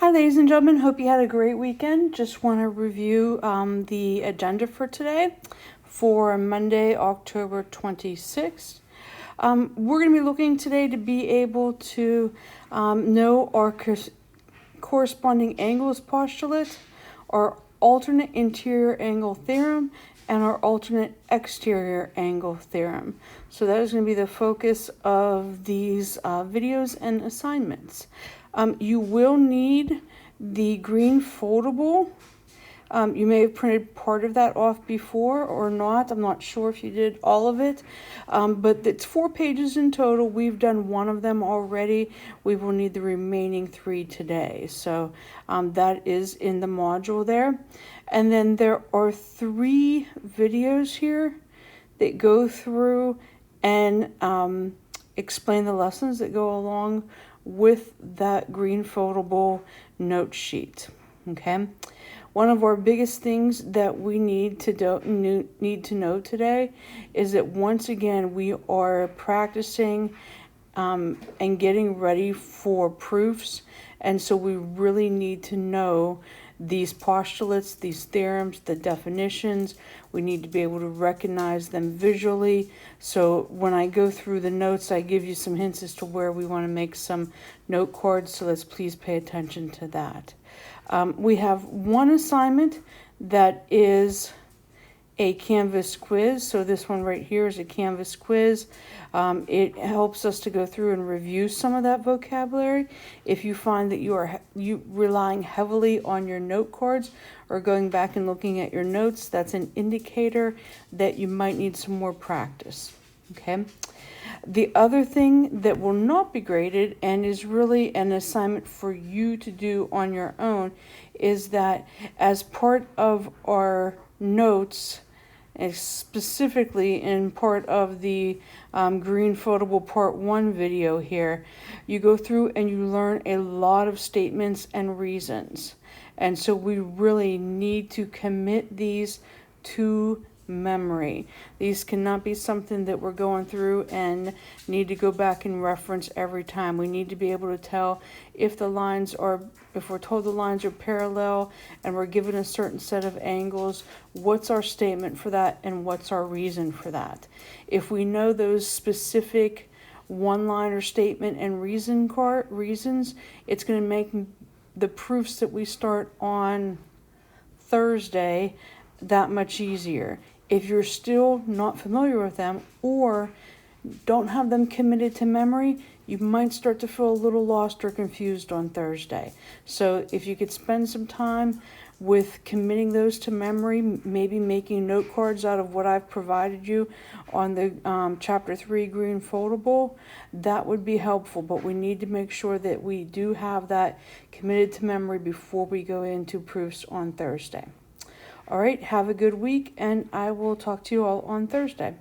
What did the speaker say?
Hi, ladies and gentlemen. Hope you had a great weekend. Just want to review the agenda for today for Monday, October 26th. We're going to be looking today to be able to know our corresponding angles postulate, our alternate interior angle theorem, and our alternate exterior angle theorem. So that is going to be the focus of these videos and assignments. You will need the green foldable. You may have printed part of that off before or not. I'm not sure if you did all of it, but it's 4 pages in total. We've done 1 of them already. We will need the remaining 3 today. So that is in the module there. And then there are 3 videos here that go through and explain the lessons that go along with that green foldable note sheet. Okay, one of our biggest things that we need to know today is that once again we are practicing and getting ready for proofs, and so we really need to know these postulates, these theorems, the definitions. We need to be able to recognize them visually. So when I go through the notes, I give you some hints as to where we want to make some note cards. So let's please pay attention to that. We have one assignment that is a Canvas quiz. So this one right here is a Canvas quiz. It helps us to go through and review some of that vocabulary. If you find that you are relying heavily on your note cards or going back and looking at your notes, that's an indicator that you might need some more practice. Okay. The other thing that will not be graded and is really an assignment for you to do on your own is that as part of our notes, and specifically in part of the green foldable part 1 video here, you go through and you learn a lot of statements and reasons. And so we really need to commit these to memory. These cannot be something that we're going through and need to go back and reference every time. We need to be able to tell if we're told the lines are parallel and we're given a certain set of angles, what's our statement for that and what's our reason for that. If we know those specific one-liner statement and reasons, it's going to make the proofs that we start on Thursday that much easier. If you're still not familiar with them or don't have them committed to memory, you might start to feel a little lost or confused on Thursday. So if you could spend some time with committing those to memory, maybe making note cards out of what I've provided you on the chapter 3 green foldable, that would be helpful. But we need to make sure that we do have that committed to memory before we go into proofs on Thursday. All right, have a good week, and I will talk to you all on Thursday.